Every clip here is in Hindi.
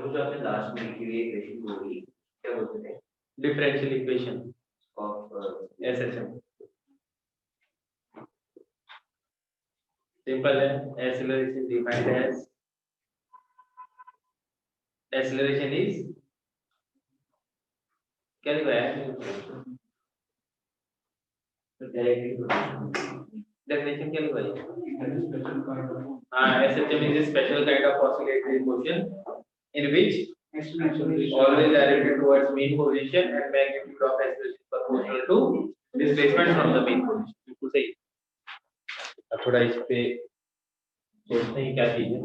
वो जो आपने लास्ट में लिखी हुई इक्वेशन बोली, क्या बोलते थे? Differential equation of SHM. Simple है। Acceleration defined as acceleration is क्या लिखा है डेफिनेशन क्या लिखा है? हाँ, SHM is a special kind of oscillatory motion in which always directed towards mean position and magnitude of acceleration proportional to displacement from the mean position। बिल्कुल सही। अब थोड़ा इस पे सोचते हैं क्या चीज है।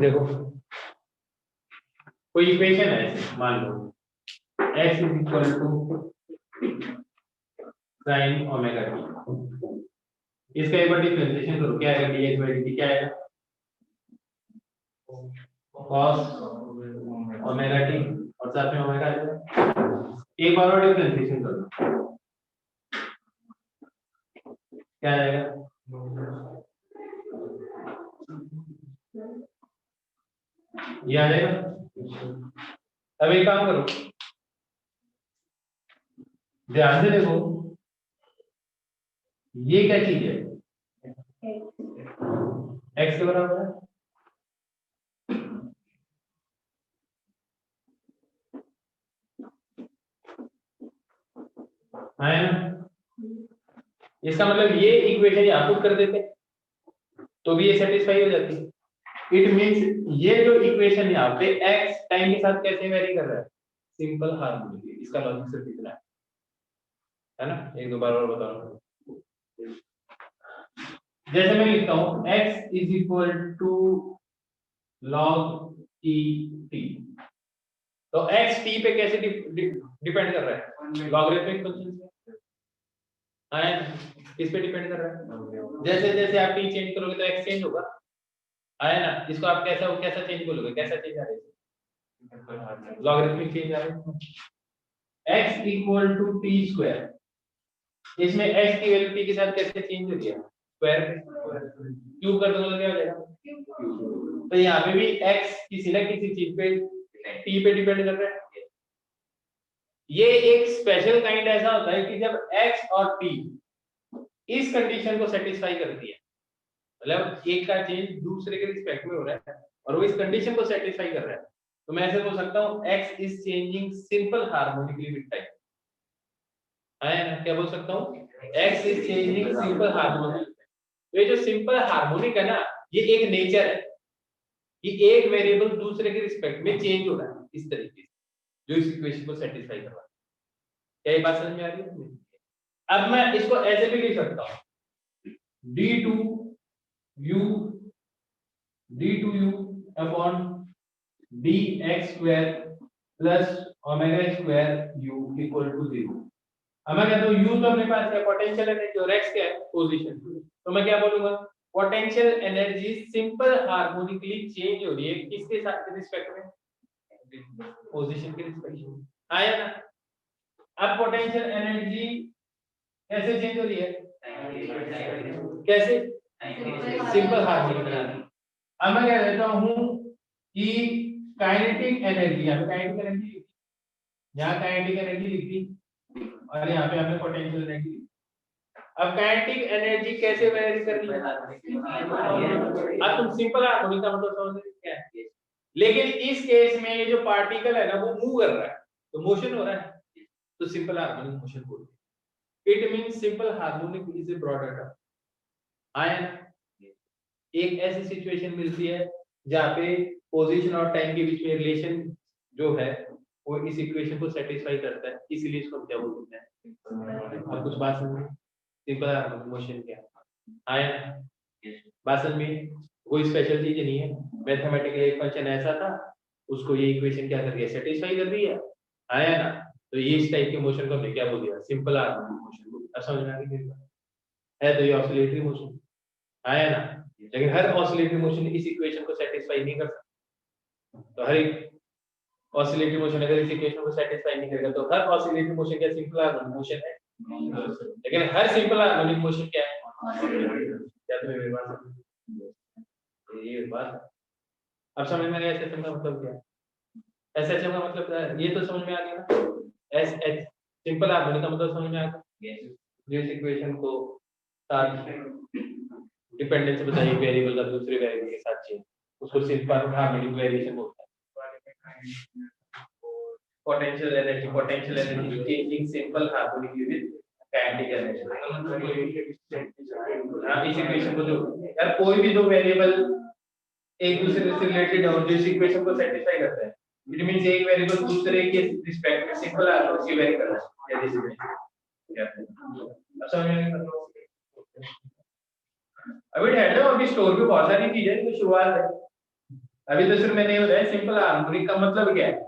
देखो कोई इक्वेशन है, मान लो x is equal to sin omega t। इसका एक बार डिफरेंशिएशन करो, क्या आएगा? dx by dt क्या आएगा? cos ओमेगा t और साथ में ओमेगा आएगा। एक बार और डिफरेंशिएशन करो, क्या आएगा? ये आ जाएगा। अब एक काम करो, ध्यान से देखो, ये क्या चीज है? x के बराबर है। है ना? इसका मतलब ये इक्वेशन यहाँ पुट कर देते तो भी ये सेटिस्फाई हो जाती। इट मींस ये जो इक्वेशन यहाँ पे x टाइम के साथ कैसे वेरी कर रहा है? Simple harmonic. इसका लॉजिक सिर्फ इतना है ना? एक दो बार और बताओ। जैसे मैं लिखता हूँ x is equal to log t t, तो x t पे कैसे डिपेंड कर रहा है? लॉगरिथमिक फंक्शन से। किस पे डिपेंड कर रहा है? जैसे जैसे आप t चेंज करोगे तो x चेंज होगा, है ना? इसको आप कैसा चेंज बोलोगे? कैसा चेंज आ रहा है? लॉगरिथमिक चेंज आ रहा है। x equal to t square, इसमें x की वैल्यू t के साथ कैसे चेंज हो रही है? स्क्वायर क्यूब कर दोगे क्या हो जाएगा? तो यहाँ पे भी x किसी ना किसी चीज पे t पे डिपेंड कर रहा है। ये एक स्पेशल काइंड ऐसा होता है कि जब x और t इस कंडीशन को सेटिस्फाई करती है, मतलब एक का चेंज दूसरे के रिस्पेक्ट में हो रहा है और वो इस कंडीशन को सेटिस्फाई कर रहा है, तो मैं ऐसे बोल सकता हूँ x is changing simple harmonically with time. है ना? क्या बोल सकता हूँ? x is changing simple harmonic. तो ये जो सिंपल हार्मोनिक है ना, ये एक नेचर है कि एक वेरिएबल दूसरे के रिस्पेक्ट में चेंज हो रहा है इस तरीके से, जो इस इक्वेशन को सेटिस्फाई कर रहा है। क्या ये बात समझ में आ रही है? अब मैं इसको ऐसे भी लिख सकता हूँ d2u upon dx square plus omega square u equal to 0। अब मैं कहता हूँ u तो अपने पास है पोटेंशियल एनर्जी और x क्या है? पोजीशन। तो मैं क्या बोलूंगा? Potential energy simple harmonically change हो रही है किसके साथ के रिस्पेक्ट में? पोजीशन के रिस्पेक्ट में। आया ना? अब पोटेंशियल एनर्जी कैसे चेंज हो रही है? कैसे? Simple harmonic. अब मैं कह देता हूँ कि काइनेटिक एनर्जी, यहाँ पे काइनेटिक एनर्जी लिखी, यहाँ काइनेटिक एनर्जी लिखी और यहाँ पे हमने पोटेंशियल एनर्जी लिखी। अब काइनेटिक एनर्जी कैसे वेरी कर रही है? अब तुम सिंपल हार्मोनिक का मतलब समझ रहे हो क्या है? लेकिन इस केस में ये जो पार्टिकल है ना वो मूव कर रहा है, तो मोशन हो रहा है, तो सिंपल हार्मोनिक मोशन बोलते हैं। It means simple harmonic is a broader term. आया? एक ऐसी सिचुएशन मिलती है जहाँ पे पोजीशन और टाइम के बीच में रिलेशन जो है वो इस इक्वेशन को सेटिस्फाई करता है, इसलिए इसको क्या बोलते हैं? अब कुछ बात समझ सिंपल हार्मोनिक मोशन क्या है? आया? बात समझ में? कोई स्पेशल चीज नहीं है, मैथमेटिकल एक फंक्शन ऐसा था, उसको ये इक्वेशन क्या कर रही है? सेटिस्फाई कर रही है। आया ना? तो ये इस टाइप के मोशन को हमने क्या बोल दिया, सिंपल हार्मोनिक मोशन। अब समझ में आ गई है? तो ये ऑसिलेटरी मोशन आया ना, लेकिन हर ऑसिलेटरी मोशन इस इक्वेशन को सेटिस्फाई नहीं कर सकता। तो हर एक ऑसिलेटरी मोशन अगर इस इक्वेशन को सेटिस्फाई नहीं करेगा तो हर ऑसिलेटरी मोशन क्या सिंपल हार्मोनिक मोशन है, लेकिन हर सिंपल हार्मोनिक मोशन क्या है, क्या तुम्हें मेरी बात समझ? ये बात अब समझ में आ गया? एसएचएम का मतलब क्या है? एसएचएम का मतलब क्या है? ये तो समझ में आ गया ना। एस एच सिंपल हार्मोनिक का मतलब समझ में आ गया, जो इस इक्वेशन को साथ डिपेंडेंस बताइए एक वेरिएबल का दूसरे वेरिएबल के साथ चेंज, उसको सिंपल हार्मोनिक वेरिएशन बोलते हैं। Potential energy changing simple harmonic unit kinetic energy. हाँ, इस इक्वेशन को जो यार कोई भी दो वेरिएबल एक दूसरे से रिलेटेड और जो इस इक्वेशन को सेटिस्फाई करता है, इट मींस एक वेरिएबल दूसरे के रिस्पेक्ट में सिंपल हार्मोनिक की वेरी करना है, जैसे क्या है अब समझ में आ गया? अभी ठहर जाओ, अभी स्टोर पे बहुत सारी चीजें तो शुरुआत है, अभी तो सिर्फ मैंने ये बताया सिंपल हार्मोनिक का मतलब क्या है।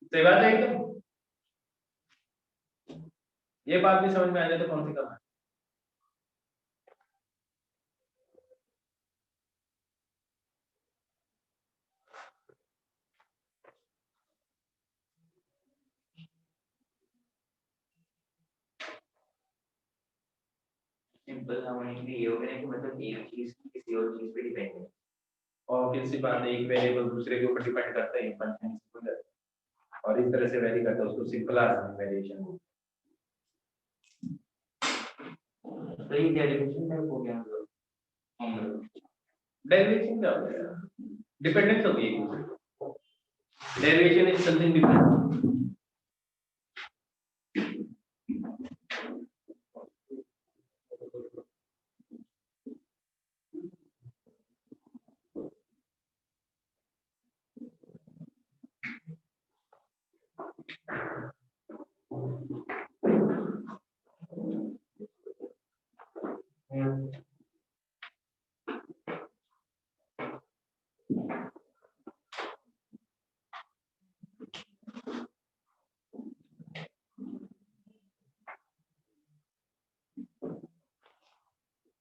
सही बात है एकदम, ये बात भी समझ में आ जाए तो कौन सी कम है। सिंपल हार्मोनिक में ये हो गया कि मतलब एक चीज किसी और चीज पे डिपेंड है, और किसी बात है एक वेरिएबल दूसरे के ऊपर डिपेंड करता है फंक्शन और इस तरह से वेरी करता है, उसको सिंपल हार्मोनिक वेरिएशन बोलते तो ये डेरिवेशन टाइप हो गया मतलब। हैं। डेरिवेशन क्या होता है? डिपेंडेंस होगी एक दूसरे को। Derivation is something different.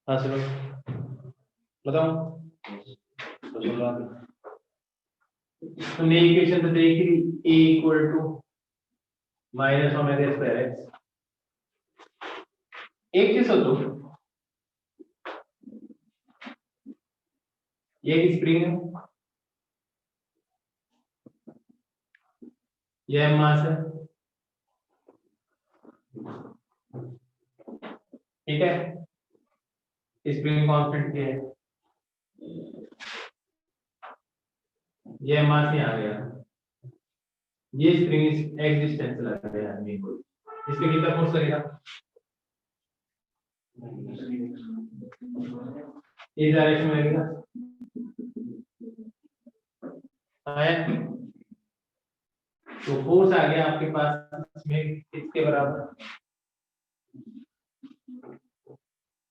हाँ सुनो, बताओ तो सुन रहा हूँ। तुमने इक्वेशन तो देख ली, a equal to minus omega square x. एक चीज सोचो, ये एक स्प्रिंग है, यह मास है, ठीक है, स्प्रिंग कांस्टेंट क्या है, यह मास यहाँ आ गया, ये स्प्रिंग एक्सिस्टेंस लग गया आदमी को, इसके कितना फोर्स लगेगा, इस डायरेक्शन में लगेगा, आया तो फोर्स आ गया आपके पास इसमें किसके बराबर,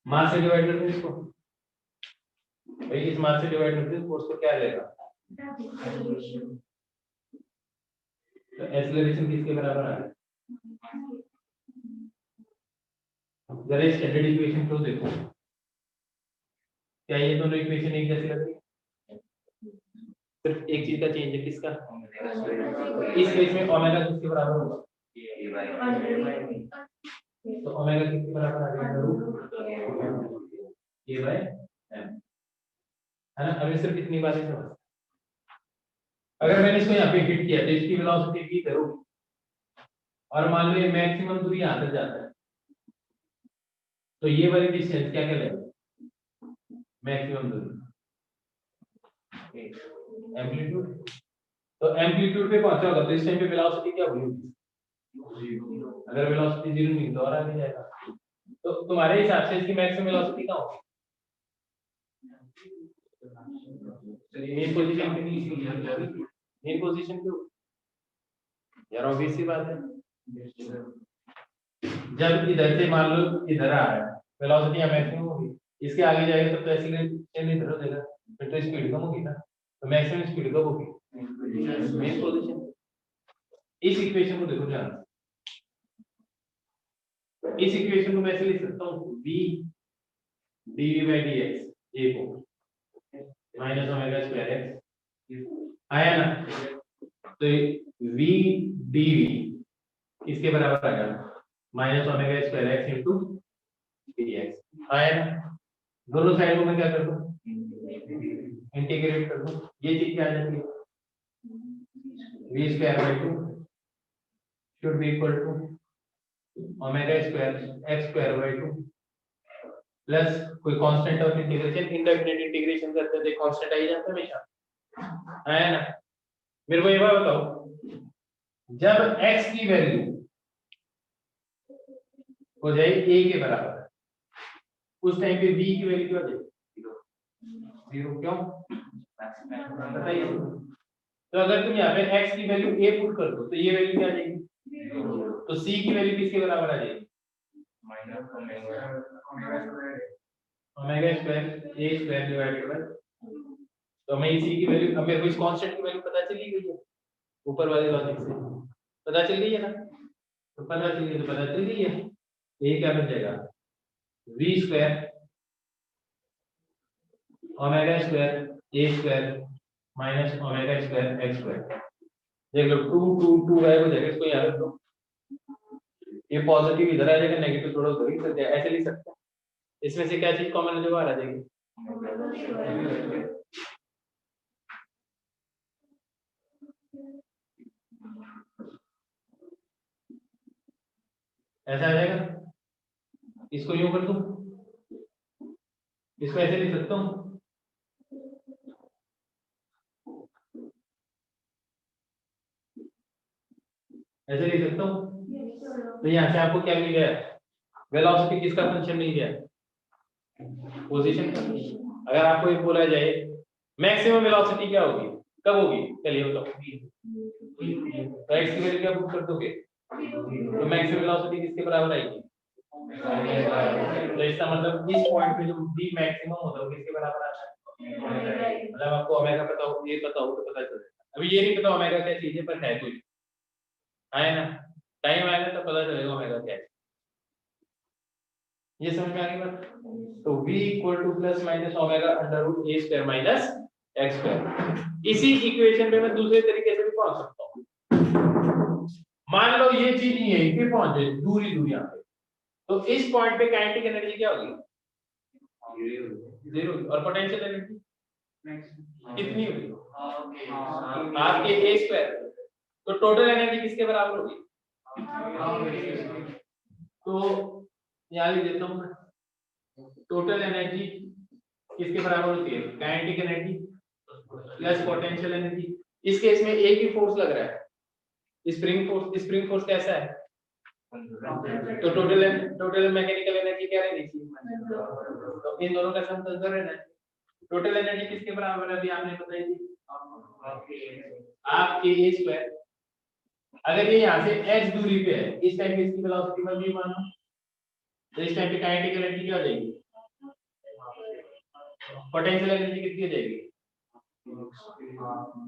मास से डिवाइड करते हैं इसको भाई, इस मास से डिवाइड करते हैं फोर्स को क्या लेगा, तो एक्सेलरेशन किसके बराबर आ गया, जरा स्टैंडर्ड इक्वेशन को देखो, क्या ये दोनों इक्वेशन एक जैसी लग रही है, सिर्फ एक चीज का चेंज है, किसका, इस केस में ओमेगा किसके बराबर होगा, तो ओमेगा किसके बराबर आ जाएगा, रूट ए बाय एम, है ना। अभी सिर्फ इतनी बातें समझ, अगर मैंने इसको यहाँ पे हिट किया तो इसकी वेलोसिटी v करूँ और मान लो ये मैक्सिमम दूरी यहाँ तक जाता है, तो ये वाली डिस्टेंस क्या कहलाएगी, मैक्सिमम दूरी, एम्पलीट्यूड। तो एम्पलीट्यूड पे पहुंचा होगा तो इस टाइम पे वेलोसिटी क्या होगी, अगर वेलोसिटी जीरो नहीं तो और आगे जाएगा, तो तुम्हारे हिसाब से इसकी मैक्सिमम वेलोसिटी क्या होगी, मेन पोजीशन पे नहीं, मेन पोजीशन पे यार ऑब्वियस सी बात है, जब इधर से मान लो इधर आ रहा है वेलोसिटी यहाँ मैक्सिमम होगी, इसके आगे जाएगा तब तो एक्सीलरेशन इधर हो जाएगा, फिर तो स्पीड कम होगी ना, तो मैक्सिमम स्पीड कब होगी, मेन पोजीशन। इस इक्वेशन को देखो ध्यान से, इस इक्वेशन को मैं ऐसे लिख सकता हूँ v dv by dx a को माइनस ओमेगा स्क्वायर x आया ना, तो v dv इसके बराबर आ गया minus omega square x into dx आया ना। दोनों साइड को मैं क्या कर दूं, इंटीग्रेट कर दूं, ये चीज क्या आ जाती है v square by 2 should be equal to omega square x square by 2 plus कोई constant of integration, indefinite integration करते थे कांस्टेंट आ ही जाता है हमेशा, है ना। मेरे को ये बात बताओ, जब x की वैल्यू हो जाए a के बराबर, उस टाइम पे v की वैल्यू क्या हो जाएगी, 0 क्यों बताइए। तो अगर तुम यहाँ पे x की वैल्यू a पुट कर दो तो ये वैल्यू क्या आ जाएगी, तो c की वैल्यू किसके बराबर आ जाएगी, minus omega square a square divided by, तो हमें इसी की वैल्यू, अब मेरे को इस कांस्टेंट की वैल्यू पता चली गई है ऊपर वाले लॉजिक से, पता चल गई है ना, तो पता चल गई, तो पता चल गई है, ये क्या बन जाएगा v square omega square a square minus omega square x square. देख लो 2 2 2 गायब हो जाएगा, इसको याद रख लो, ये पॉजिटिव इधर आ जाएगा, नेगेटिव थोड़ा उधर ही चल जाएगा, ऐसे लिख सकते हैं। इसमें से क्या चीज कॉमन है जो बाहर आ जाएगी, ऐसा आ जाएगा। इसको यूं कर दूं, इसको ऐसे लिख सकता हूं, ऐसे लिख सकता हूं। तो यहाँ से आपको क्या मिल गया, वेलोसिटी किसका फंक्शन मिल गया, पोजीशन का। अगर आपको ये बोला जाए मैक्सिमम वेलोसिटी क्या होगी, कब होगी, चलिए बताओ, तो x की वैल्यू क्या पुट कर दोगे, तो मैक्सिमम वेलोसिटी किसके बराबर आएगी, तो इसका मतलब इस पॉइंट पे जो v मैक्सिमम होता है वो किसके बराबर आता है, मतलब आपको ओमेगा पता हो, ये पता हो तो पता चल जाएगा। अभी ये नहीं पता ओमेगा क्या चीज है, पर है कुछ, है ना, टाइम आएगा तो पता चलेगा ओमेगा क्या है। ये समझ में आ गई बात। तो v equal to plus minus omega under root a square minus x square. इसी इक्वेशन पे मैं दूसरे तरीके से भी पहुंच सकता हूं, मान लो ये चीज नहीं है, ये पहुंच जाए दूरी दूरी यहाँ पे, तो इस पॉइंट पे काइनेटिक एनर्जी क्या होगी, 0, और पोटेंशियल एनर्जी कितनी होगी, आपके a स्क्वायर, तो टोटल एनर्जी किसके बराबर होगी, तो यहाँ लिख देता हूं मैं, टोटल एनर्जी किसके बराबर होती है, kinetic energy plus potential energy. इस केस में एक ही फोर्स लग रहा है, स्प्रिंग फोर्स कैसा है, तो टोटल मैकेनिकल एनर्जी क्या रहनी चाहिए, तो इन दोनों का सम 10 रहना है। टोटल एनर्जी किसके बराबर है, अभी आपने बताई थी, आपके a स्क्वायर। अगर ये यहाँ से h दूरी पे है, इस टाइम पे इसकी वेलोसिटी में भी मानो, तो इस टाइम पे काइनेटिक एनर्जी क्या हो जाएगी, पोटेंशियल एनर्जी कितनी हो जाएगी,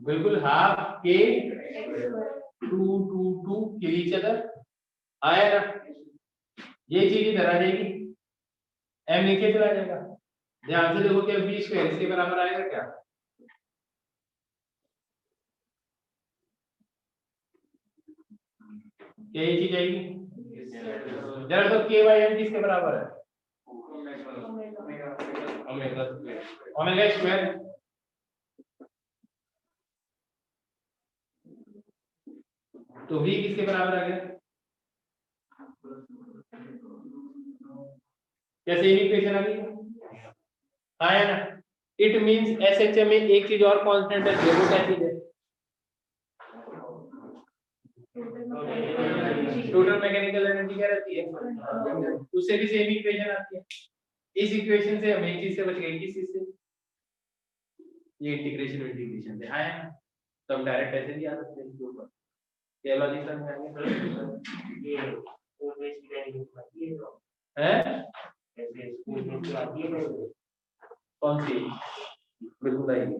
बिल्कुल हाफ के 2 2 2 किल ईच अदर, आया ना, ये चीज इधर आ जाएगी, m नीचे चला जाएगा। ध्यान से देखो क्या v स्क्वायर इसके बराबर आएगा क्या, ये चीज आएगी, जरा तो k बाय m किसके बराबर है, ओमेगा स्क्वायर, तो v किसके बराबर आ गया, क्या सेम इक्वेशन आ गई, आया ना। इट मींस एसएचएम में एक चीज और कांस्टेंट है, वो क्या चीज है, टोटल मैकेनिकल एनर्जी क्या रहती है, उससे भी सेम इक्वेशन आती है। इस इक्वेशन से हम एक चीज से बच गए, किस चीज से, ये इंटीग्रेशन से, आया ना। तो हम डायरेक्ट ऐसे भी आ सकते हैं इसके ऊपर, क्या लॉजिक समझ में आ गया, ये वो है ऐसे स्कूल में आती है, कौन सी, बिल्कुल आएगी,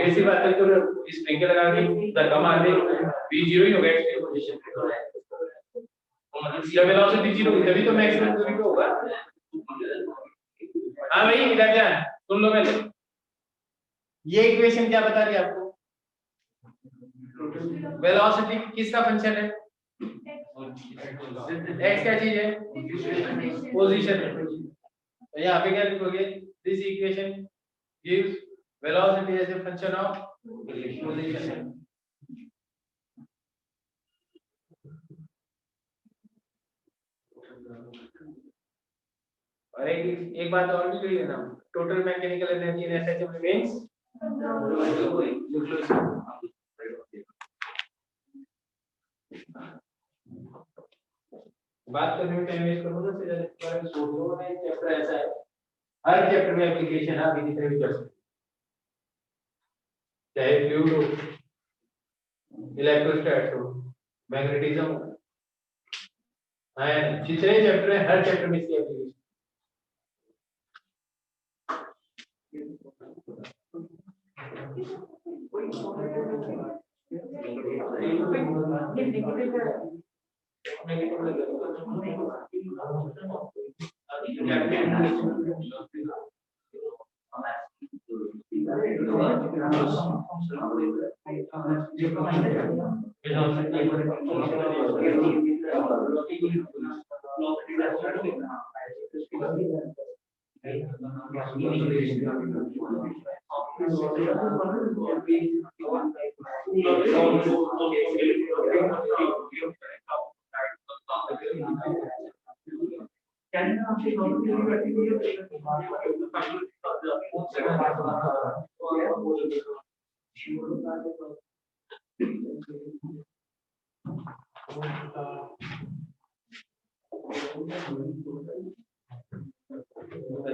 ऑब्वियस सी बात है, तो स्प्रिंग के लगा के उधर कम आ गई, v 0 ही होगा एक्चुअली पोजीशन पे, जब वेलोसिटी 0 होगी तभी तो मैक्सिमम दूरी पे होगा। हाँ भाई इधर ध्यान सुन लो पहले, ये इक्वेशन क्या बता रही है आपको? वेलोसिटी किसका फंक्शन है? x क्या चीज है? पोजीशन है। तो यहाँ पे क्या लिखोगे? This equation gives velocity as a function of position. और एक बात और भी क्लियर है ना, total mechanical energy in SHM remains. बात करने में टाइम वेस्ट करो ना, सीधा बारे में सोचो ना, एक चैप्टर ऐसा है, हर चैप्टर में एप्लीकेशन आप किसी तरह भी कर सकते, चाहे फ्लूइड हो, इलेक्ट्रोस्टैटिक्स हो, मैग्नेटिज्म हो, जितने चैप्टर है हर चैप्टर में इसकी एप्लीकेशन।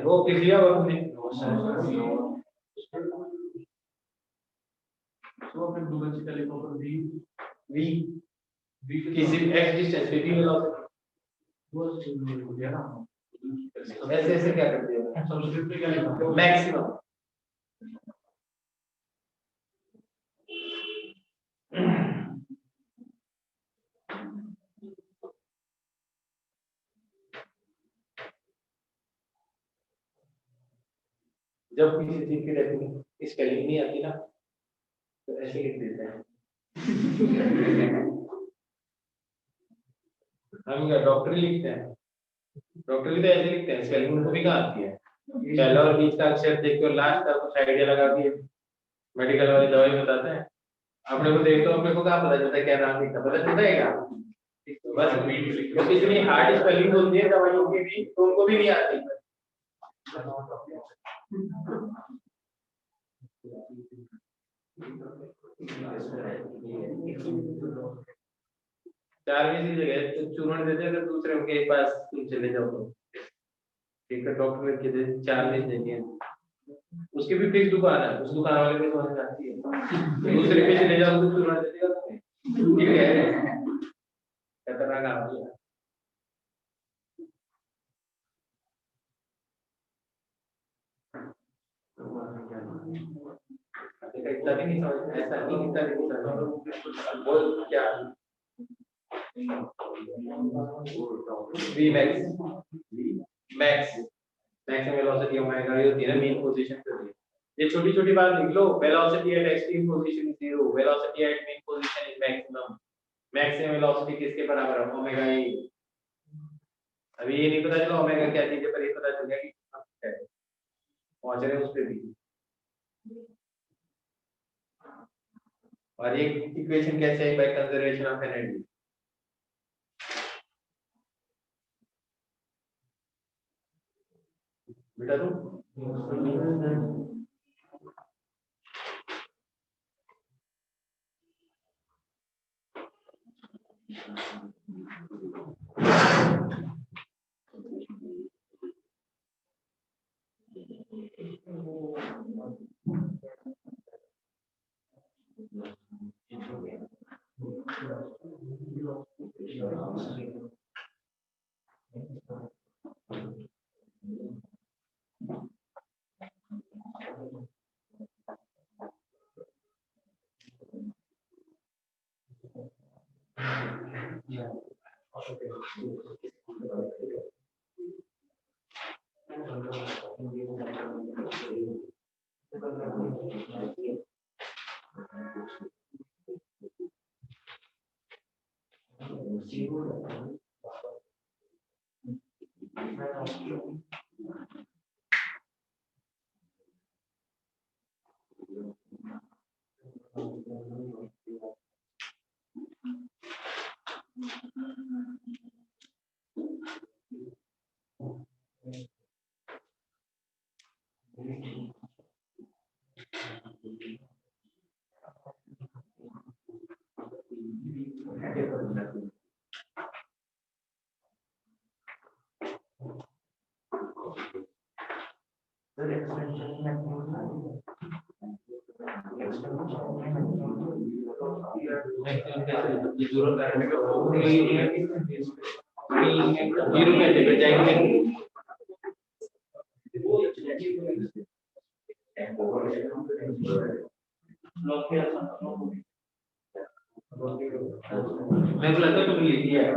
वो किया तुमने तो फिर गूगल से पहले को वी वी वी किसी एक्स डिस्टेंस पे भी वेलोसिटी वो हो गया ना, ऐसे ऐसे क्या करते हो? सब्स्टिट्यूट पे क्या लिखा? मैक्सिमम। जब किसी चीज की डेफिनेशन स्पेलिंग नहीं आती ना, तो ऐसे लिख देते हैं। हम क्या डॉक्टरी लिखते हैं, डॉक्टरी तो ऐसे लिखते हैं, स्पेलिंग उनको भी कहाँ आती है? पहला और बीच का अक्षर देख के लास्ट का कुछ आइडिया लगा के मेडिकल वाले दवाई बताते हैं। अपने को देख तो अपने को क्या पता चलता है क्या नाम लिखता, पता चलता है क्या? बस तो इतनी हार्ड स्पेलिंग होती है दवाइयों की भी, तो उनको भी नहीं आती। चार की जगह तो चूर्ण देते अगर दूसरे के पास तुम चले जाओ तो ठीक है, डॉक्टर के दे चार लिख देंगे, उसकी भी फिक्स दुकान है, उस दुकान वाले को समझ आती है, दूसरे पे चले जाओ तो चूर्ण दे देगा तुम्हें, ठीक है? खतरनाक आदमी है। इतना भी नहीं समझ, ऐसा नहीं, इतना भी नहीं समझ बोल क्या V max max maximum velocity omega ये होती है ना, मेन पोजीशन पे होती है। ये छोटी छोटी बात लिख लो, velocity at extreme position 0, velocity at mean position is maximum, maximum velocity किसके बराबर है? Omega A. अभी ये नहीं पता चला ओमेगा क्या चीज है, पर ये पता चल गया कि पहुंच रहे हैं उस पे भी। और ये इक्वेशन कैसे है? By conservation of energy. बेटा तुम जीरो कैसे बचाएंगे? मेरे को लगता है तुम लिख दिया है।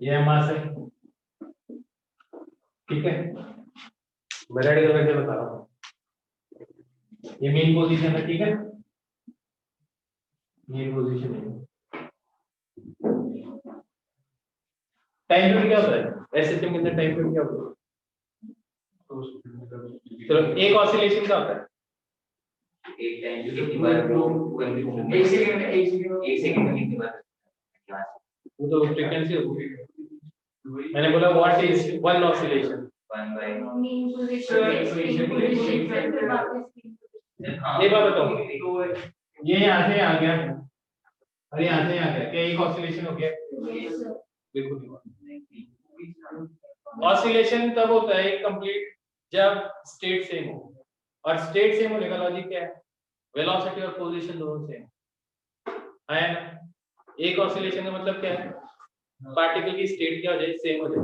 ये मास है, ठीक है। मैं रेडी करके बता रहा हूँ। ये मेन पोजीशन है, ठीक है। मेन पोजीशन है। टाइम पीरियड क्या होता है एसएसएम के अंदर? टाइम पीरियड क्या होता है? चलो एक ऑसिलेशन का होता है एक टाइम कितनी बार एक सेकंड में कितनी बार वो तो फ्रीक्वेंसी होगी। मैंने बोला व्हाट इज वन ऑसिलेशन? 1 बाय ये बात बताओ, ये यहाँ से आ गया और यहाँ से आ गया, क्या एक ऑसिलेशन हो गया? बिल्कुल नहीं। ऑसिलेशन तब होता है कंप्लीट जब स्टेट सेम हो, और स्टेट सेम होने का लॉजिक क्या है? वेलोसिटी और पोजीशन दोनों सेम है ना। एक ऑसिलेशन का मतलब क्या है? पार्टिकल की स्टेट क्या हो जाए? सेम हो जाए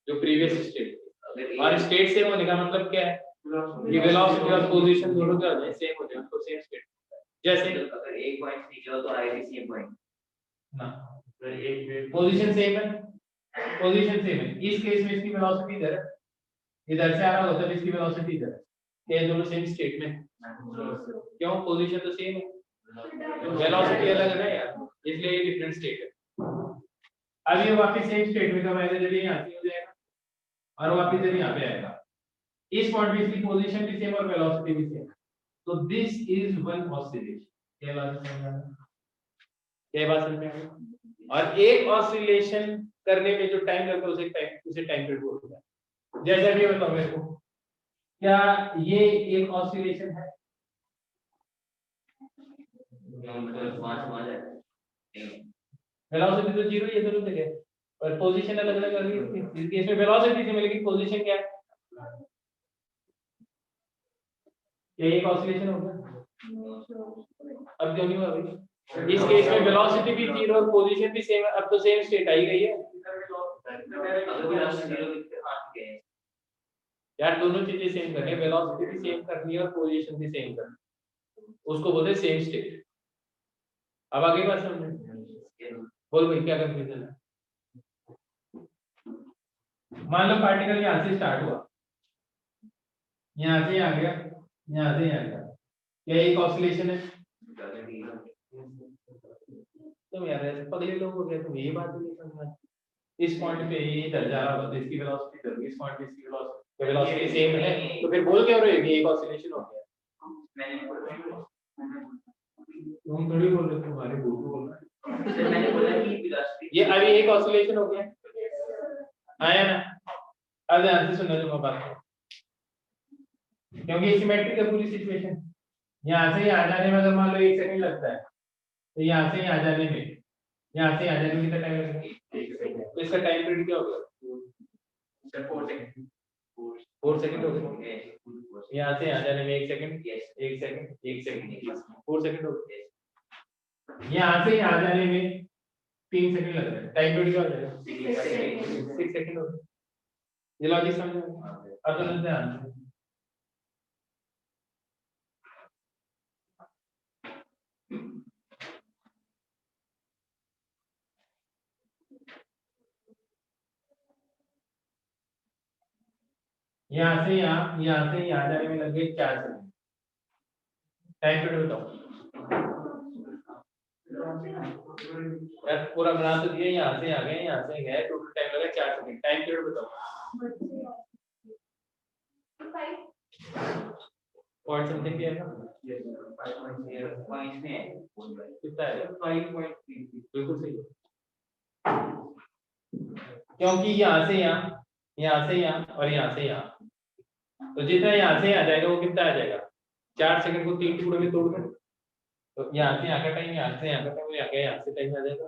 जो प्रीवियस स्टेट। और स्टेट सेम होने का मतलब क्या है? कि वेलोसिटी और पोजीशन दोनों क्या हो जाए? सेम हो जाए, तो सेम स्टेट। जैसे अगर एक पॉइंट से जाओ तो आएगी सेम पॉइंट ना, पोजीशन सेम है, पोजीशन सेम है। इस केस में इसकी वेलोसिटी इधर है, इधर से आ रहा होता है, इसकी वेलोसिटी इधर है। ये दोनों सेम स्टेट में, क्यों? पोजीशन तो सेम है, वेलोसिटी अलग है ना यार, इसलिए ये डिफरेंट स्टेट है। अब ये वापस सेम स्टेट में कब आएगा? जब ये यहाँ से हो जाएगा और वापस जब यहाँ पे आएगा। इस पॉइंट पे इसकी पोजीशन भी सेम और वेलोसिटी भी सेम, तो दिस इज वन ऑसिलेशन। क्या बात समझ में आ रहा है? क्या बात समझ में आ रही है? और एक ऑसिलेशन करने में जो टाइम लगता है उसे टाइम पीरियड बोलते हैं। जैसे अभी बताओ मेरे को, क्या ये एक ऑसिलेशन है? वेलोसिटी तो जीरो ही है दोनों जगह, पर पोजीशन अलग अलग होगी। इस केस में वेलोसिटी से मिलेगी, पोजीशन क्या है? ये एक ऑसिलेशन होगा। अब क्यों नहीं हुआ भाई? इस केस में वेलोसिटी भी जीरो और पोजीशन भी सेम है, अब तो सेम स्टेट आई गई है यार, दोनों चीजें सेम करनी है, वेलोसिटी भी सेम करनी है और पोजीशन भी सेम करनी है, उसको बोलते हैं सेम स्टेट। अब आगे बात समझ, बोल भाई क्या कंफ्यूजन है। मान लो पार्टिकल यहाँ से स्टार्ट हुआ, यहाँ से आ गया, यहाँ से आ गया, क्या एक ऑसिलेशन है? तुम यार ऐसे पगले लोग हो गए, तुम ये बात नहीं समझ। इस पॉइंट पे ये इधर जा रहा होगा तो इसकी वेलोसिटी इधर, इस पॉइंट पे इसकी वेलोसिटी सेम है, तो फिर बोल क्या रहे हो कि एक ऑसिलेशन हो गया। तुम थोड़ी बोल रहे हो, तुम्हारे बोल बोल रहे हो। मैंने बोला कि वेलोसिटी ये अभी एक ऑसिलेशन हो गया आया ना। अब ध्यान से सुनना जो मैं बात करूं, क्योंकि सिमेट्रिक है पूरी सिचुएशन। यहाँ से यहाँ जाने में अगर मान लो 1 सेकंड लगता है, तो यहाँ से यहाँ जाने में, यहाँ से यहाँ जाने में कितना टाइम लगेगा? तो इसका टाइम पीरियड क्या होगा? 4 सेकंड हो गए। यहाँ से यहाँ जाने में 1 सेकंड, 1 सेकंड, 1 सेकंड, 4 सेकंड हो गए। यहाँ से यहाँ जाने में 3 सेकंड लग रहा है, टाइम पीरियड क्या हो जाएगा? 6 सेकंड हो गए। ये लॉजिक समझ में? अब तो ध्यान से, यहाँ से यहाँ, यहाँ से यहाँ जाने में लग गए 4 सेकंड। टाइम पीरियड बताओ यार, पूरा बना तो दिया, यहाँ से आ गए, यहाँ से गए, टोटल टाइम लगा 4 सेकंड। टाइम पीरियड बताओ। पॉइंट समथिंग क्या है ना, कितना है? 5.3 बिल्कुल सही। क्योंकि यहाँ से यहाँ, यहाँ से यहाँ और यहाँ से यहाँ, तो जितना यहाँ से आ जाएगा वो कितना आ जाएगा? 4 सेकंड को 3 टुकड़ों में तोड़ दो, तो यहाँ से यहाँ का टाइम, यहाँ से यहाँ का टाइम, यहाँ से टाइम आ जाएगा,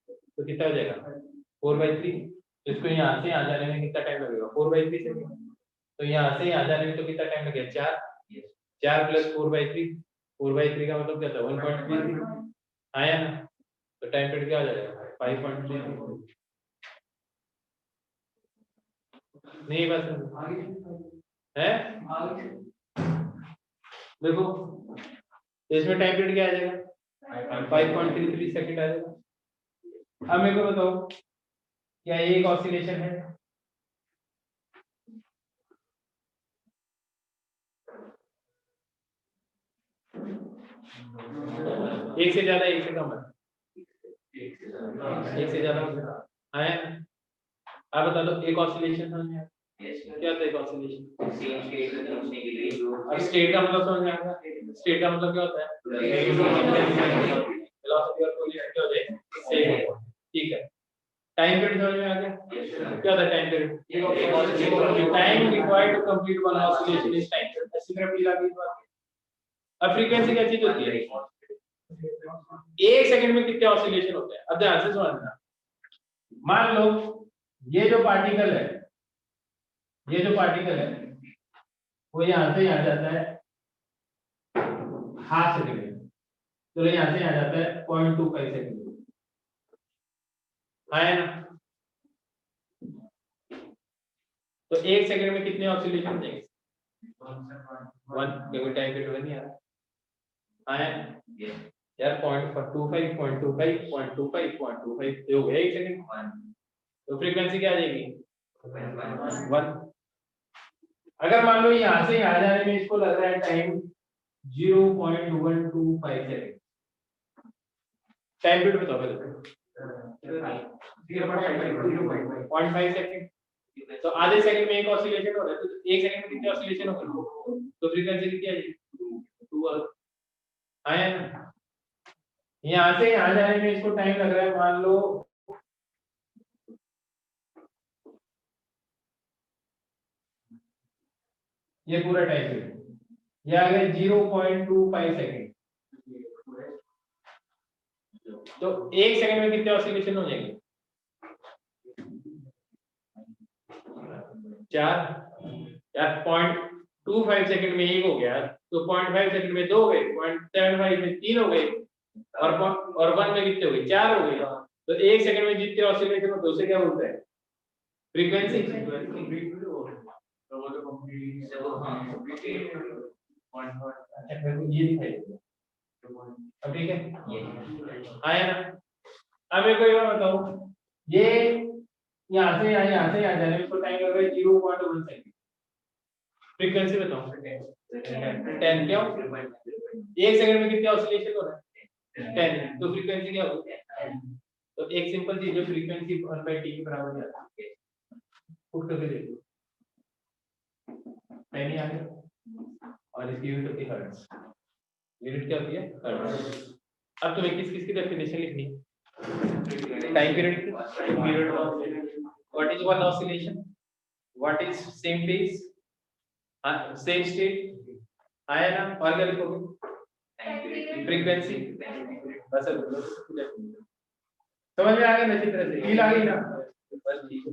तो कितना हो जाएगा? 4/3। इसको यहाँ से यहाँ जाने में कितना टाइम लगेगा? 4/3 सेकंड। तो यहाँ से यहाँ जाने में तो कितना टाइम लगेगा? 4 4 प्लस 4/3, 4/3 का मतलब क्या था? 1.3 आया ना, तो टाइम पीरियड क्या हो जाएगा? 5.3। नहीं बस है, देखो इसमें टाइम पीरियड क्या आ जाएगा? 5.33 सेकंड आ जाएगा। अब मेरे को बताओ, क्या ये एक ऑसिलेशन है? एक से ज्यादा, एक से कम है? एक से ज्यादा आया। अब बता दो एक ऑसिलेशन समझ में आया? क्या होता है एक ऑसिलेशन? सेम स्टेट में पहुंचने के लिए जो अब स्टेट का मतलब समझ में आएगा? स्टेट का मतलब क्या होता है? वेलोसिटी और पोजीशन क्या हो जाए सेम, ठीक है। टाइम पीरियड समझ में आ गया? क्या होता है time period? Time required to complete one oscillation is time period. ऐसी तरह भी लागू बात। अब फ्रीक्वेंसी क्या चीज होती है? 1 सेकंड में कितने ऑसिलेशन होते हैं? अब ध्यान से समझना। मान लो ये जो पार्टिकल है, ये जो पार्टिकल है वो यहाँ से यहाँ जाता है ½ सेकंड में, तो यहाँ से यहाँ जाता है 0.25 सेकंड में, है ना? तो 1 सेकंड में कितने ऑसिलेशन देंगे? 1, क्योंकि टाइम पीरियड नहीं आ रहा है यार। 0.25 0.25 0.25 0.25 हो गया 1 सेकंड। तो फ्रीक्वेंसी क्या आ जाएगी? 1। अगर मान लो यहाँ से यहाँ जाने में इसको लग रहा है टाइम 0.125 सेकंड, टाइम पीरियड बताओ पहले। 0.5 सेकंड। तो आधे सेकंड में एक ऑसिलेशन हो रहा है, तो 1 सेकंड में कितने ऑसिलेशन हो गए? तो फ्रीक्वेंसी कितनी आ जाएगी? 2 आया ना? यहाँ से यहाँ जाने में इसको टाइम लग रहा है, मान लो ये पूरा टाइम पीरियड, ये आ गया 0.25 सेकंड। तो 1 सेकंड में कितने ऑसिलेशन हो जाएंगे? 4 यार। 0.25 सेकंड में 1 हो गया, तो 0.5 सेकंड में 2 हो गए, 0.75 में 3 हो गए, और 1 में कितने हो गए, 4 हो गए। तो 1 सेकंड में जितने ऑसिलेशन होते हैं उसे क्या बोलते हैं, फ्रीक्वेंसी। ये दिखाई देगा, अब ठीक है, आया ना। अब मेरे को ये बताओ, ये यहाँ से यहाँ जाने में टाइम लग रहा है 0.1 सेकंड। फ्रीक्वेंसी बताओ 10, क्यों 1 सेकंड में कितने ऑसिलेशन हो रहा है 10, तो फ्रीक्वेंसी क्या होगी। तो एक सिंपल चीज है, फ्रीक्वेंसी 1/t के बराबर है। पुट करके देखो, 10 ही आ गया, और इसकी यूनिट होती है हर्ट्ज। यूनिट क्या होती है, हर्ट्ज। अब तुम्हें किस किस की डेफिनेशन लिखनी है, time period, what is one oscillation, what is same phase, same state, आया ना। और क्या लिखोगे, फ्रीक्वेंसी, बस समझ में आ गया ना, अच्छी तरह से फील आ गई ना, बस ठीक है।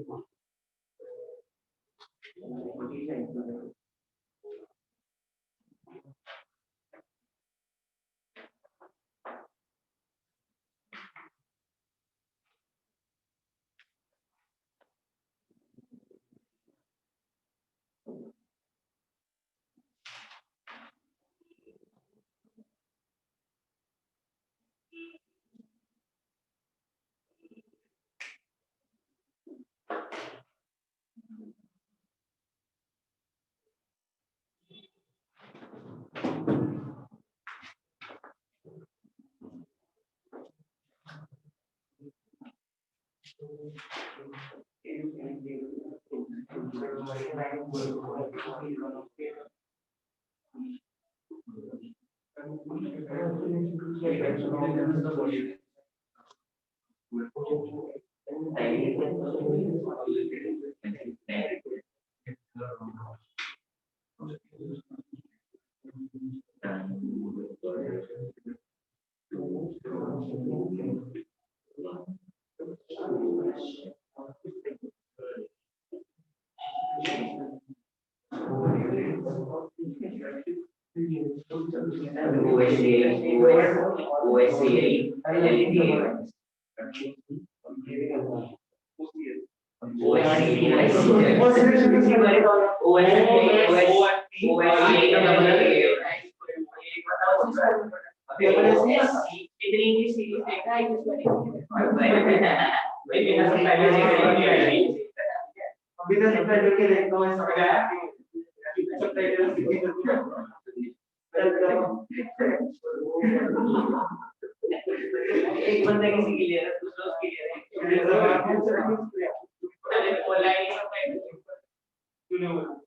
एक बंदा किसी क्लियर है, दूसरा उसकी क्लियर है।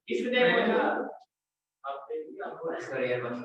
इसमें देखो आप यार बस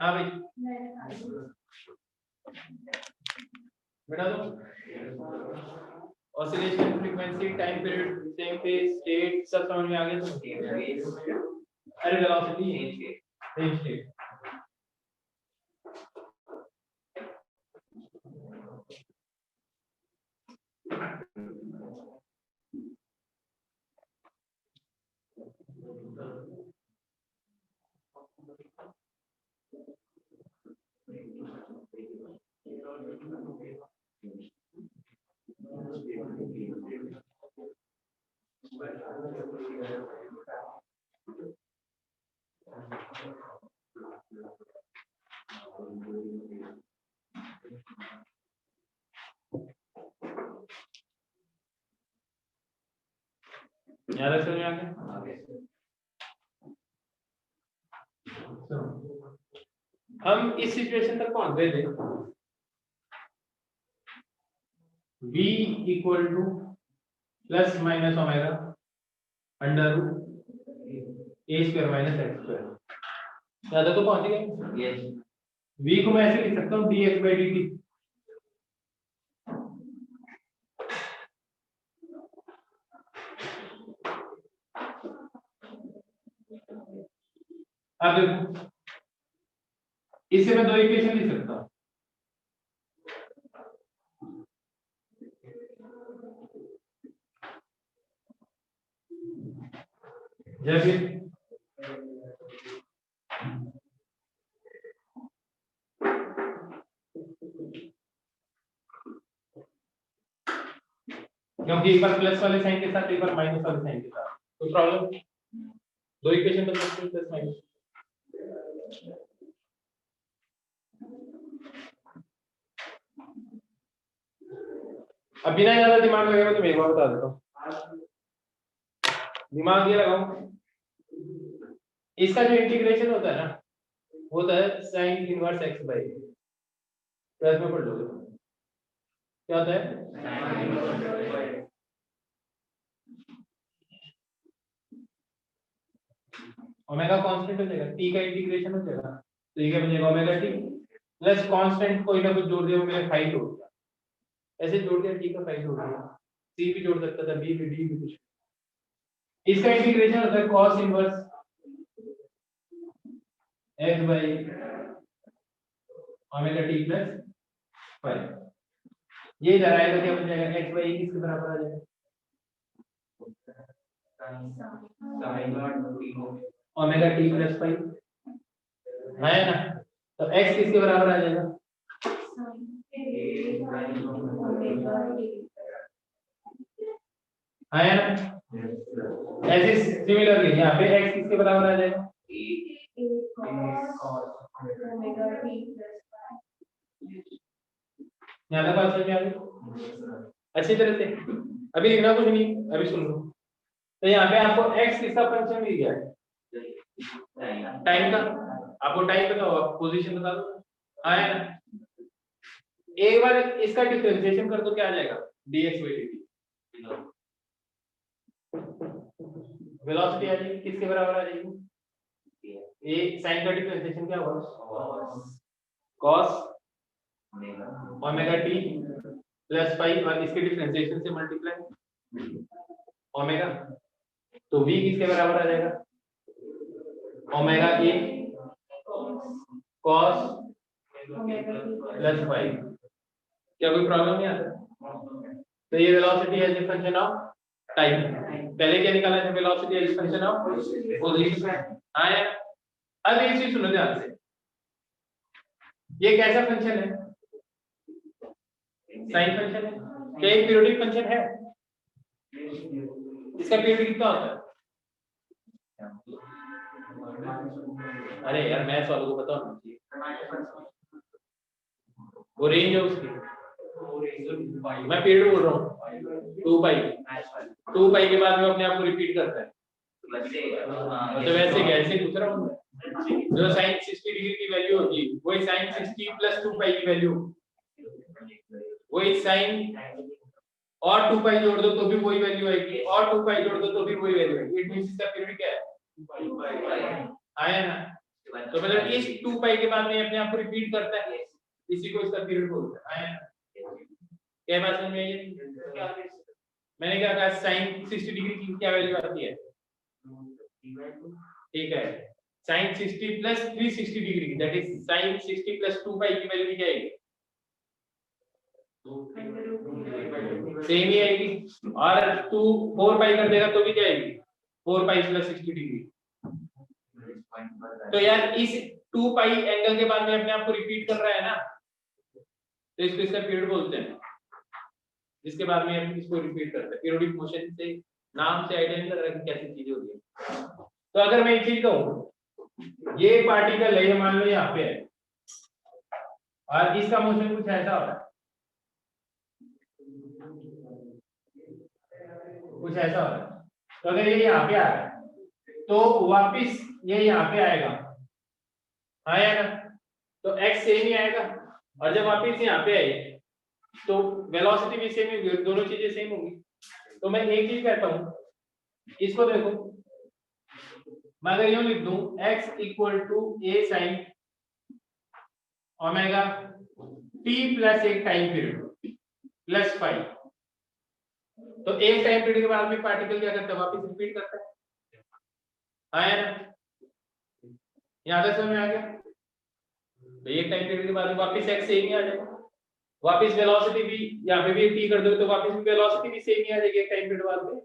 हाँ भाई बेटा तो oscillation frequency time period same phase state सब समझ में आ गया तो अरे वेलोसिटी सेम स्टेट याद है समझ में आ गया हम इस सिचुएशन तक पहुंच गए थे v equal to plus minus omega under root A square minus X square ज्यादा तो पहुंच गए यस v को मैं ऐसे लिख सकता हूँ dx by dt अब देखो इससे मैं दो इक्वेशन लिख सकता हूँ जब क्योंकि एक बार प्लस वाले साइन के साथ एक बार माइनस वाले साइन के साथ कोई प्रॉब्लम दो इक्वेशन बदल सकते हैं प्लस माइनस अब बिना ज्यादा दिमाग लगाए तो मैं एक बार बता देता हूँ दिमाग ये लगाओ इसका जो इंटीग्रेशन होता है ना वो होता है sin inverse x by plus में पढ़ लो क्या होता है ओमेगा कांस्टेंट हो जाएगा t का इंटीग्रेशन हो जाएगा तो ये क्या बन जाएगा ओमेगा t प्लस कांस्टेंट कोई ना कुछ जोड़ दिया मैंने फाई जोड़ दिया ऐसे जोड़ दिया t का फाई जोड़ दिया c भी जोड़ सकता था b भी d भी कुछ इसका इंटीग्रेशन होता है cos inverse x by omega t plus phi ये इधर आएगा क्या बन जाएगा x बाई किसके बराबर आ जाएगा ओमेगा t प्लस फाई है ना तो x किसके बराबर आ जाएगा है ना ऐसे सिमिलरली यहाँ पे x किसके बराबर आ जाएगा यहाँ तक बात समझ में आ गई अच्छी तरह से अभी लिखना कुछ नहीं अभी सुन लो तो यहाँ पे आपको x किसका फंक्शन मिल गया है टाइम का आपको टाइम बताओ आप पोजीशन बता दो आया ना एक बार इसका डिफरेंशिएशन कर दो क्या आ जाएगा dx by dt वेलोसिटी आ जाएगी किसके बराबर आ जाएगी ये साइन का डिफरेंशिएशन क्या होगा cos omega t plus phi और इसके डिफरेंशिएशन से मल्टीप्लाई ओमेगा तो v किसके बराबर आ जाएगा omega a cos plus phi क्या कोई प्रॉब्लम नहीं आता तो ये velocity as a function of time पहले क्या निकाला था velocity as a function of position आया अब एक चीज सुनो ध्यान से, ये कैसा फंक्शन है? साइन फंक्शन है। क्या एक पीरियोडिक फंक्शन है? इसका पीरियड कितना होता है? अरे यार मैथ्स वालों को पता होना चाहिए। वो रेंज है उसकी, मैं पीरियड बोल रहा हूँ 2 पाई। 2 पाई के बाद में अपने आप को रिपीट करता है, तो वैसे कैसे पूछ रहा हूँ, जो sin 60 डिग्री की वैल्यू होगी वही sin 60 प्लस 2 पाई की वैल्यू, वही sin और 2 पाई जोड़ दो तो भी वही वैल्यू आएगी, और 2 पाई जोड़ दो तो भी वही वैल्यू आएगी। इट मींस इसका पीरियड क्या है? आया ना? तो मतलब इस 2 पाई के बाद में अपने आप को रिपीट करता है, इसी को इसका पीरियड बोलते हैं। आया ना? क्या बात समझ में आई? मैंने क्या कहा, sin 60 डिग्री की क्या वैल्यू आती है? ठीक है, sin 60 plus 360 degree, that is sin 60 plus 2 पाई की वैल्यू क्या आएगी? सेम ही आएगी। और 2 4 पाई कर देगा तो भी क्या आएगी? 4 पाई प्लस 60 डिग्री। तो यार इस 2 पाई एंगल के बाद में अपने आप को रिपीट कर रहा है ना, तो इसको इसका पीरियड बोलते हैं, जिसके बाद में हम इसको रिपीट करते हैं। पीरियोडिक मोशन से नाम से आइडिया नहीं लग रहा कि कैसी चीजें होती है। तो अगर मैं एक चीज कहूं, ये पार्टिकल है, मान लो यहाँ पे है, और इसका मोशन कुछ ऐसा होता है, कुछ ऐसा होता है। तो अगर ये यहाँ पे आ रहा है तो वापिस ये यहाँ पे आएगा, आया ना? तो x सेम ही आएगा, और जब वापिस यहाँ पे आए तो वेलोसिटी भी सेम होगी, दोनों चीजें सेम होंगी। तो मैं एक चीज कहता हूं, इसको देखो, मैं अगर यूं लिख दूं x इक्वल टू a sin omega t plus एक टाइम पीरियड प्लस 5, तो एक टाइम पीरियड के बाद में पार्टिकल क्या करता है? वापस रिपीट करता है। आया ना? यहां तक समझ में आ गया? तो एक टाइम पीरियड के बाद में वापस x सेम ही आ जाएगा, वापस वेलोसिटी भी यहाँ पे भी t कर दो तो वापस भी वेलोसिटी भी सेम ही आ जाएगी एक टाइम पीरियड बाद में।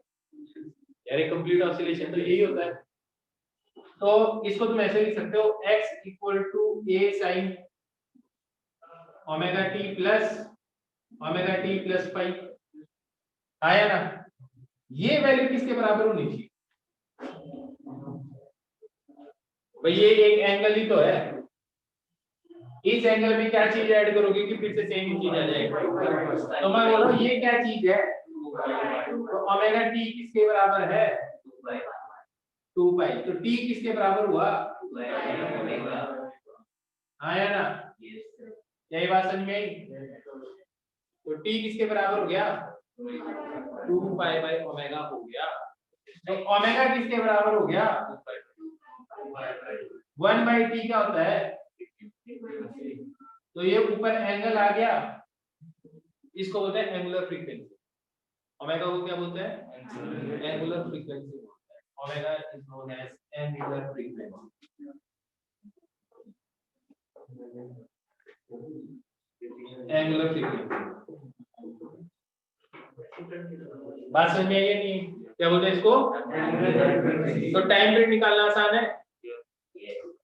यार ये कंप्लीट ऑसिलेशन तो यही होता है। तो इसको तुम ऐसे लिख सकते हो, x इक्वल टू a sin omega t plus omega t plus 5। आया ना? ये वैल्यू किसके बराबर होनी चाहिए भाई? ये एक एंगल ही तो है, इस एंगल में क्या चीज ऐड करोगे कि फिर से सेम ही चीज आ जाएगी? तो मैं बोल रहा हूँ ये क्या चीज है, तो ओमेगा t किसके बराबर है? 2 पाई। तो t किसके बराबर हुआ? आया ना? यही बात समझ में आई? तो t किसके बराबर हो गया? 2 पाई बाय ओमेगा हो गया। तो ओमेगा किसके बराबर हो गया? 1 बाई t क्या होता है? तो ये ऊपर एंगल आ गया, इसको बोलते हैं एंगुलर फ्रीक्वेंसी। ओमेगा को क्या बोलते हैं? एंगुलर फ्रीक्वेंसी बोलते हैं। Omega is known as angular frequency. Angular frequency बात समझ में आई या नहीं? क्या बोलते हैं इसको? तो टाइम पीरियड निकालना आसान है।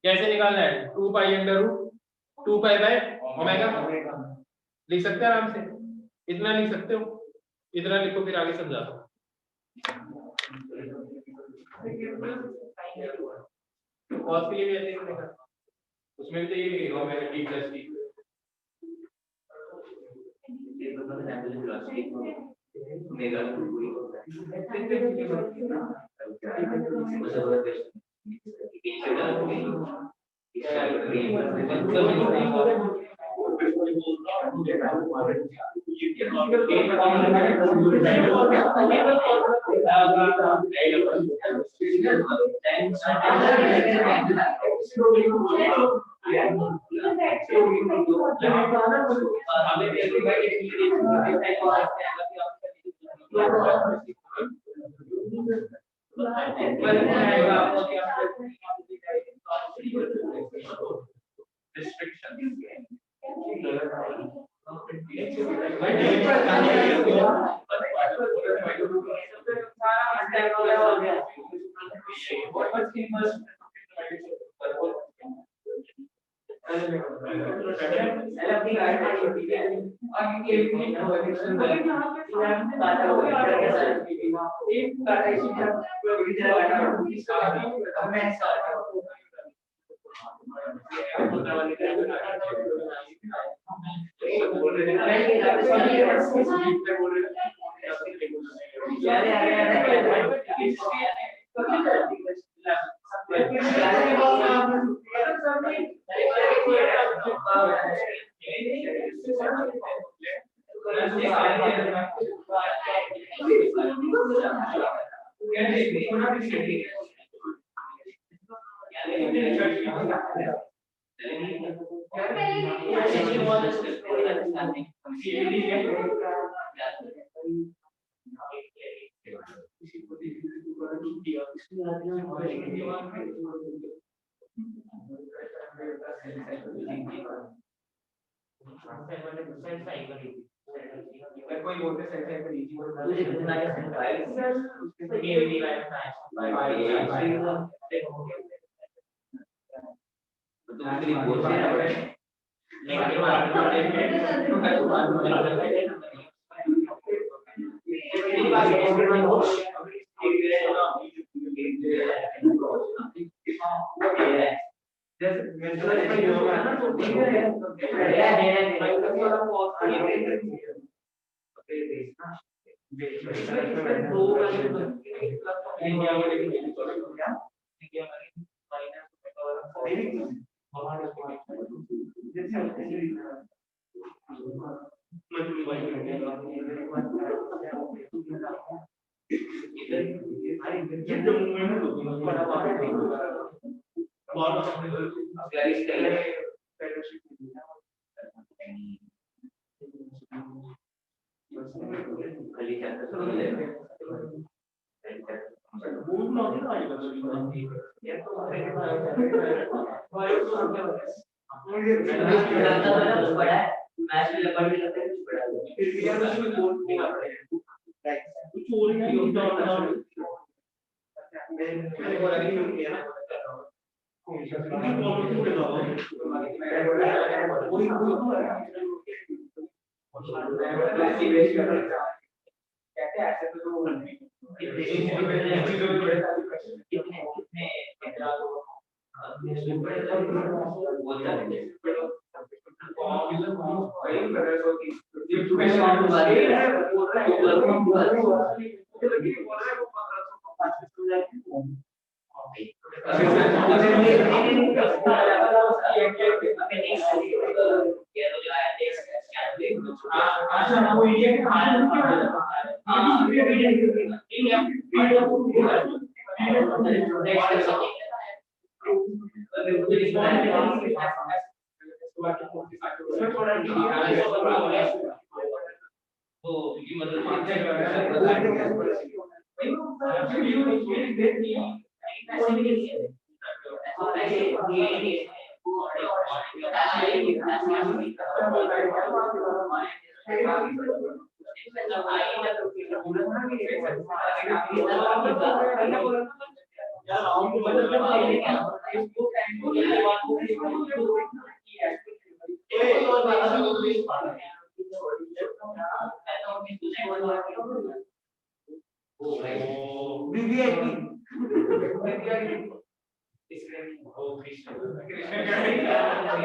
कैसे निकालना है? 2 pi under root 2 pi by omega लिख सकते हैं आराम से, इतना लिख सकते हो, इतना लिखो फिर आगे समझाता हूं। कॉस के लिए भी ऐसे ही लिखा, उसमें भी तो ये लिखेगा ओमेगा t प्लस t। अपनी गाड़ी छोटी है और ये एक काटा हुआ है एक काटा इसी तरह पूरी तरह काटा हुआ है इसका अब मैं इसका कोई बोलते मुझे कितना है मेरी लाइफ दूसरी बोलते हैं लेकिन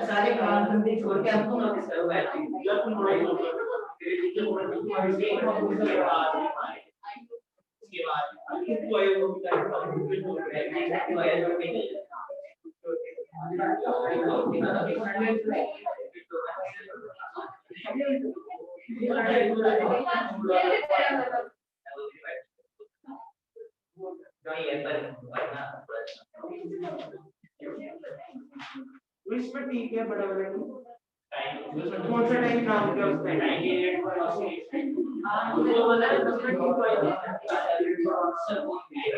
सारे काम छोड़ के हमको नोटिस करो इसमें ठीक है बड़ा बड़ा कौन सा टाइम नाम क्या उसका 98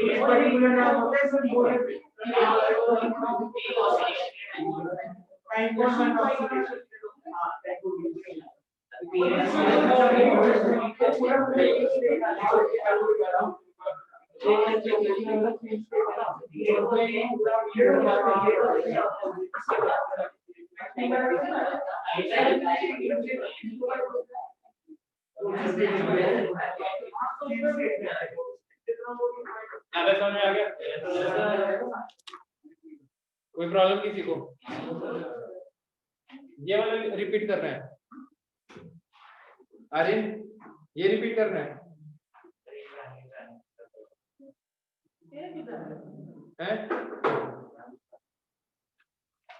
इस पर्टिकुलर नाम होता है सर बोले टाइम कौन सा समझ में आ गया? कोई प्रॉब्लम किसी को? ये वाला रिपीट कर रहे हैं अरे ये रिपीट कर रहे हैं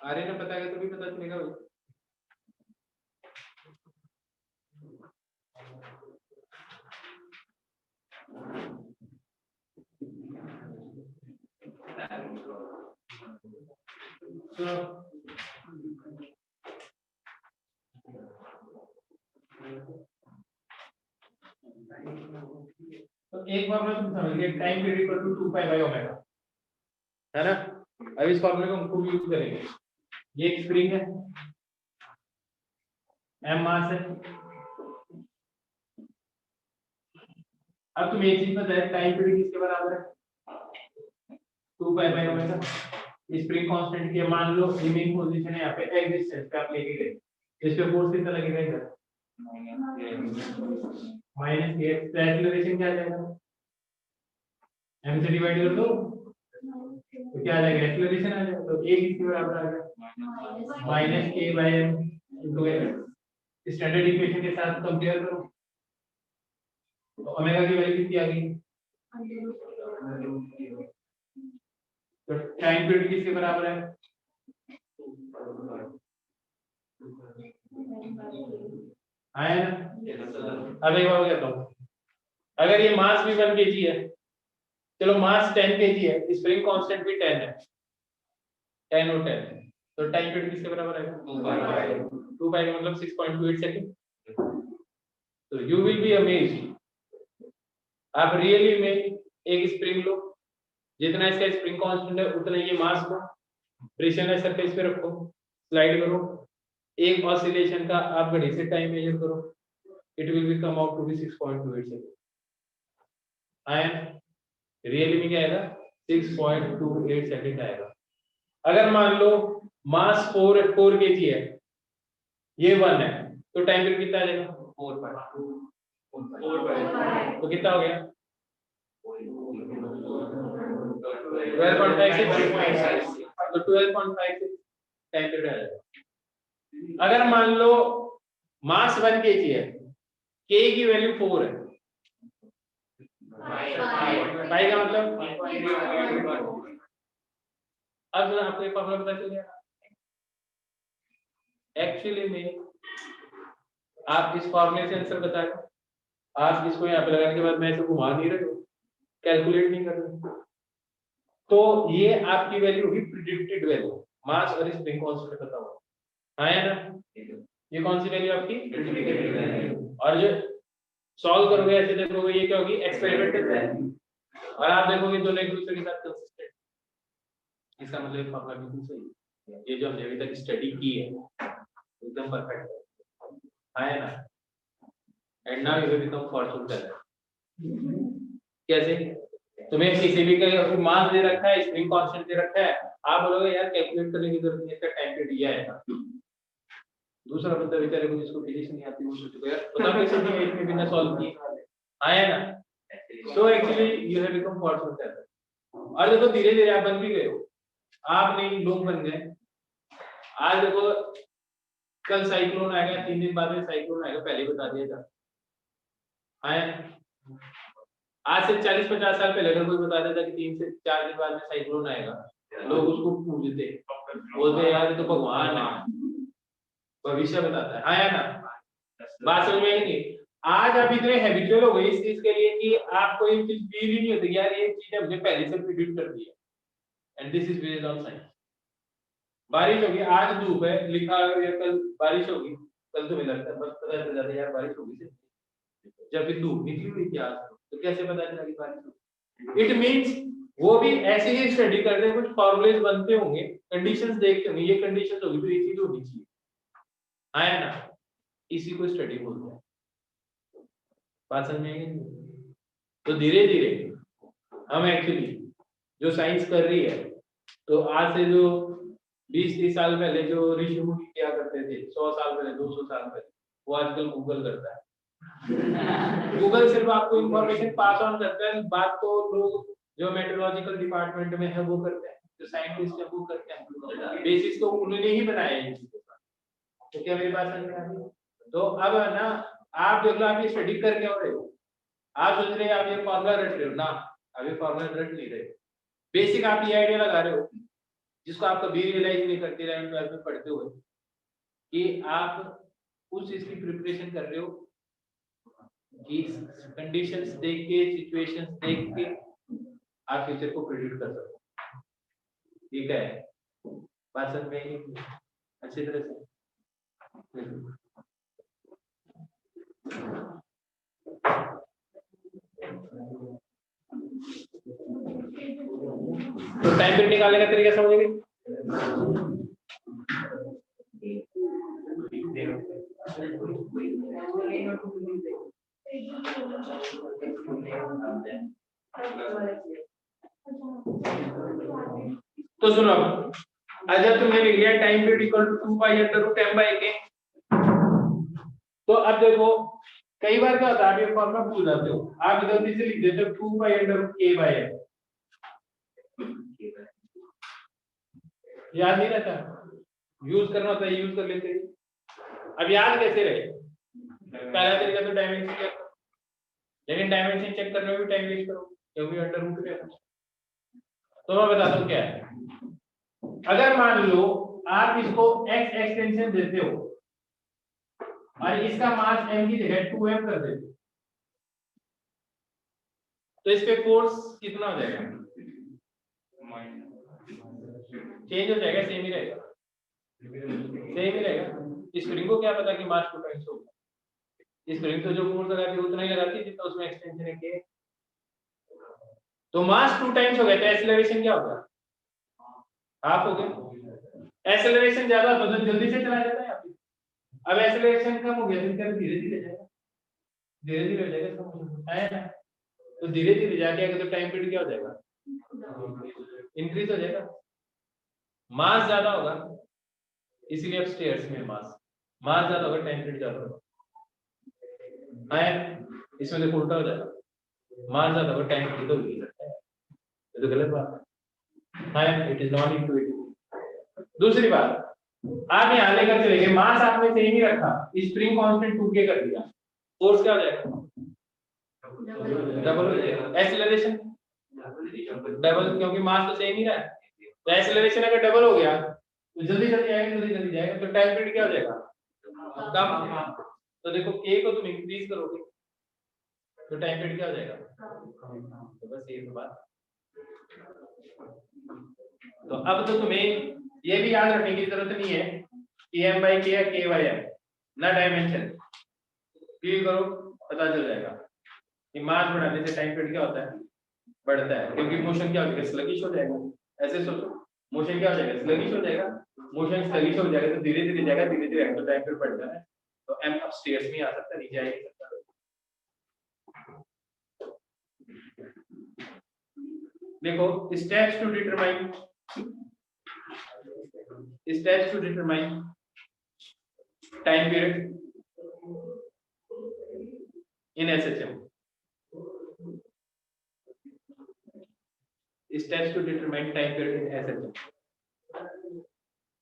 आर्य ने बताया तो भी पता चलेगा भाई। तो एक फॉर्मूला तुम समझ गए time period equal to 2 pi by omega है ना। अब इस फॉर्मूले को हम खूब यूज करेंगे। ये एक स्प्रिंग है m मास है। अब तुम्हें एक चीज पता है टाइम पीरियड किसके बराबर है 2 pi by omega. Spring constant की मान लो रिमेनिंग पोजीशन है यहाँ पे एक्सिस्टेंस पे आप लेके गए इस पे फोर्स कितना लगेगा इधर माइनस के एक्सेलरेशन क्या आ जाएगा m से डिवाइड कर दो तो क्या आ जाएगा एक्सेलरेशन आ जाएगा। तो a किसके बराबर आ जाएगा minus k by m into standard equation के साथ कंपेयर करो तो ओमेगा की वैल्यू कितनी आ गई। तो टाइम पीरियड किसके बराबर है आया ना। अब एक बार कहता हूँ अगर ये मास भी 1 kg है चलो मास 10 kg है स्प्रिंग कांस्टेंट भी 10 है 10 और 10 है तो टाइम पीरियड किसके बराबर आएगा 2 पाई मतलब 6.28 सेकंड। तो यू विल बी अमेज्ड आप रियली में एक स्प्रिंग लो जितना इसका स्प्रिंग कांस्टेंट है उतना ये मास को फ्रिक्शनलेस सरफेस पे रखो स्लाइड करो एक ऑसिलेशन का आप घड़ी से टाइम मेजर करो it will be come out to be 6.28 second. आया रियली में क्या आएगा 6.28 सेकंड आएगा। अगर मान लो मास 4 kg है ये 1 है तो टाइम पीरियड कितना आ जाएगा 4 तो कितना हो गया 12.56 तो 12.56 टाइम पीरियड आ जाएगा। अगर मान लो मास 1 kg है k की वैल्यू 4 है पाई का मतलब अब आपको एक फॉर्मूला पता चल गया एक्चुअली में आप इस फॉर्मूले से आंसर बता रहे हो, आप इसको यहाँ पे लगाने के बाद मैं इसे घुमा नहीं रहे हो, कैलकुलेट नहीं कर रहे, तो ये आपकी वैल्यू होगी प्रिडिक्टेड वैल्यू, मास और स्प्रिंग कांस्टेंट पता हो, हाँ है ना, ये कौन सी वैल्यू आपकी प्रिडिक्टेड वैल्यू, और जो सॉल्व करोगे ऐसे देखोगे ये क्या होगी एक्सपेरिमेंटल वैल्यू, और आप देखोगे दोनों एक दूसरे के साथ कंसिस्टेंट, इसका मतलब फॉर्मूला बिल्कुल सही है, ये जो हमने अभी तक स्टडी की है एकदम परफेक्ट है ना, and now you become fortune teller. कैसे, तुम्हें किसी भी का मास दे रखा है, स्प्रिंग कांस्टेंट दे रखा है, आप बोलोगे यार कैलकुलेट करने की जरूरत नहीं है, इसका टाइम पीरियड दिया है, दूसरा बंदा बेचारे को जिसको फिजिक्स नहीं आती वो सोचेगा यार पता कैसे दिया इसमें बिना सॉल्व किए, आया ना, so actually you have become fortune teller, और देखो धीरे धीरे आप बन भी गए हो, आप नहीं लोग बन गए, आज देखो कल साइक्लोन आएगा, 3 दिन बाद में साइक्लोन आएगा, पहले ही बता दिया था, आया, आज से 40-50 साल पहले अगर कोई बता देता कि 3 से 4 दिन बाद में साइक्लोन आएगा, लोग उसको पूजते, बोलते यार तो भगवान है, भविष्य बताता है, आया ना, बात समझ में आएगी। आज आप इतने हैबिचुअल हो गए इस चीज के लिए कि आपको ये चीज फील ही नहीं होती यार ये चीज हमने पहले से प्रिडिक्ट कर दी है, and this is based on science. बारिश होगी, आज धूप है, लिखा है कल बारिश होगी, कल तुम्हें लगता है बस पता चल जाता है यार बारिश होगी, जब भी धूप निकली हुई थी आज, तो कैसे पता चला कि बारिश होगी? इट मींस वो भी ऐसे ही स्टडी करते हैं, कुछ फॉर्मूलेज बनते होंगे, कंडीशंस देखते होंगे, ये कंडीशंस होगी तो ये चीज होनी चाहिए, आया ना, इसी को स्टडी बोलते हैं, बात समझ में आएगी? तो धीरे धीरे हम एक्चुअली जो साइंस कर रही है, तो आज से जो 20-30 साल पहले जो ऋषि मुनि क्या करते थे, 100 साल पहले, 200 साल पहले, वो आजकल गूगल करता है। गूगल सिर्फ आपको इंफॉर्मेशन पास ऑन करता है, बात तो लोग जो मेट्रोलॉजिकल डिपार्टमेंट में है वो करते हैं, जो साइंटिस्ट है वो करते हैं, बेसिस तो उन्होंने ही बनाया है चीजों का, तो क्या मेरी बात समझ में आ रही है? तो अब है ना, आप देख लो आप ये स्टडी करके हो रहे हो, आप सोच रहे हो आप ये फॉर्मूला रट रहे हो ना, अभी फॉर्मूला रट नहीं रहे, बेसिक आप ये आइडिया लगा रहे हो, जिसको आप कभी रियलाइज नहीं करते 11th-12th में पढ़ते हुए, कि आप उस चीज की प्रिपरेशन कर रहे हो कि कंडीशंस देख के, सिचुएशंस देख के आप फ्यूचर को प्रेडिक्ट कर सको, ठीक है, बात समझ में आएगी अच्छी तरह से। तो टाइम पीरियड निकालने का तरीका समझेंगे, तो सुनो, जब तुमने लिख लिया time period equal to 2 pi under root m by k, तो अब देखो कई बार क्या होता है आप ये फॉर्मूला भूल जाते हो, आप गलती से लिख देते हो 2 pi under root k by m, याद नहीं रहता, यूज करना होता है यूज कर लेते हैं, अब याद कैसे रहे, पहला तरीका तो डायमेंशन चेक करो, लेकिन डायमेंशन चेक करने में भी टाइम वेस्ट करो क्योंकि अंडर रूट है, तो मैं बताता हूँ क्या है, अगर मान लो आप इसको x एक्सटेंशन देते हो और इसका मास m की जगह 2m कर देते हो, तो इस पे फोर्स कितना हो जाएगा, चेंज हो जाएगा, सेम ही रहेगा, सेम ही रहेगा, स्प्रिंग को क्या पता कि मास 2 टाइम्स होगा, स्प्रिंग तो जो फोर्स लगाती है उतना ही लगाती है जितना उसमें एक्सटेंशन है के, तो मास 2 टाइम्स हो गया, तो एक्सेलरेशन क्या होगा, हाफ हो गया, एक्सेलरेशन ज्यादा होता है तो जल्दी से चला जाता है, अब एक्सेलरेशन कम हो गया तो क्या धीरे धीरे जाएगा, धीरे धीरे हो जाएगा, कम है ना, तो धीरे धीरे जाके अगर तो टाइम पीरियड क्या हो जाएगा, इंक्रीज हो जाएगा, मास ज्यादा होगा, इसीलिए अब स्टेयर्स में मास ज्यादा होगा, टाइम पीरियड ज्यादा होगा, है इसमें देखो उल्टा हो जाएगा, मास ज्यादा होगा, टाइम पीरियड तो नहीं सकता है, ये तो गलत बात है, इट इज नॉट इंटुइटिव। दूसरी बात, आप यहां लेकर चले गए, मास आपने सेम ही रखा, स्प्रिंग कांस्टेंट 2k कर दिया, फोर्स क्या हो जाएगा, डबल हो जाएगा, एक्सेलरेशन डबल, क्योंकि मास तो सेम ही रहा है, तो एक्सेलरेशन अगर डबल हो गया तो जल्दी जल्दी आएगा, जल्दी जल्दी जाएगा, तो टाइम पीरियड क्या हो जाएगा कम, तो देखो k को तुम इंक्रीज करोगे तो टाइम पीरियड क्या हो जाएगा, तो बस ये बात। तो अब तो तुम्हें ये भी याद रखने की जरूरत नहीं है कि m by k या k by m ना डायमेंशन, फील करो पता चल जाएगा कि मास बढ़ाने से टाइम पीरियड क्या होता है, बढ़ता है, क्योंकि मोशन क्या हो जाएगा, स्लगिश हो जाएगा। ऐसे सोचो, मोशन क्या हो जाएगा, स्लगिश हो जाएगा। मोशन स्लगिश हो जाएगा तो धीरे धीरे जाएगा, धीरे धीरे तो टाइम पीरियड बढ़ता है। तो m अपस्टेयर्स में आ सकता है, नीचे आ नहीं सकता। देखो steps to determine time period in SHM. Steps to determine time period in SHM.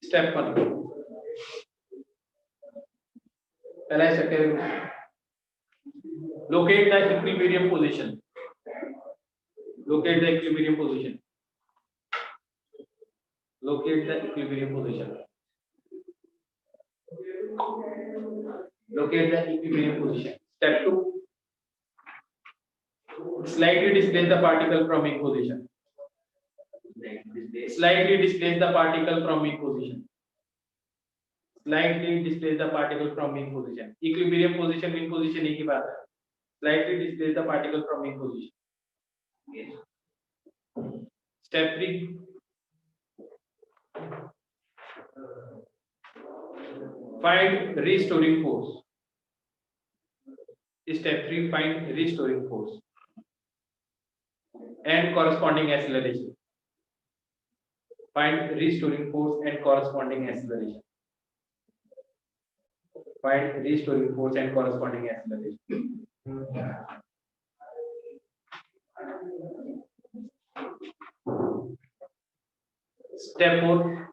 Step 1. पहला स्टेप है locate the equilibrium position. Locate the equilibrium position. Locate the equilibrium position. Locate the equilibrium position. Step 2. Slightly displace the particle from each position. Slightly displace the particle from each position. Slightly displace the particle from each position. Equilibrium position, mean position एक ही बात है. Slightly displace the particle from each position. Step 3. Find restoring force. Step 3. Find restoring force and corresponding acceleration. Find restoring force and corresponding acceleration. Find restoring force and corresponding acceleration. Step 4.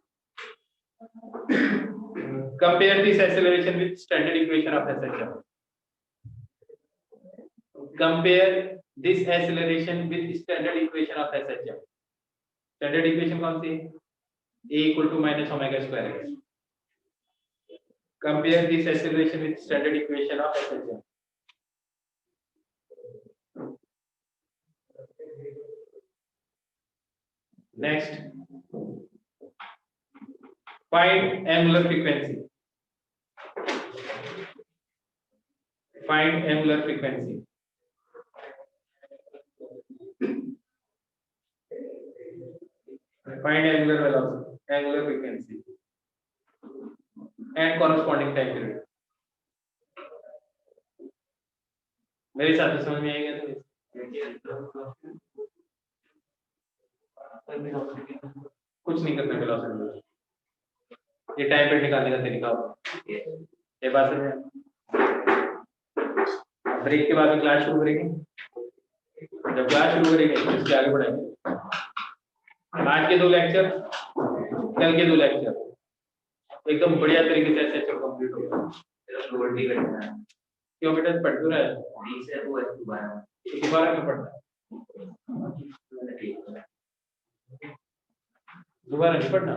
Compare this acceleration with standard equation of SHM. Compare this acceleration with standard equation of SHM. Standard equation कौन सी? A equal to minus omega square x. Compare this acceleration with standard equation of SHM. Next, find angular frequency. Find angular frequency. Find angular velocity, angular frequency, and corresponding time period. मेरे साथ समझ में आएगा तो कुछ नहीं करना वेलोसिटी, ये टाइम पीरियड निकालने का तरीका होगा। ये बात समझ में? ब्रेक के बाद में क्लास शुरू करेंगे। जब क्लास शुरू करेंगे तो इसके आगे बढ़ाएंगे। आज के 2 लेक्चर, कल के 2 लेक्चर एकदम बढ़िया तरीके से SHM कंप्लीट होगा। क्यों बेटा पढ़ क्यों रहा है? दोबारा क्यों पढ़ना है? दोबारा नहीं पढ़ना।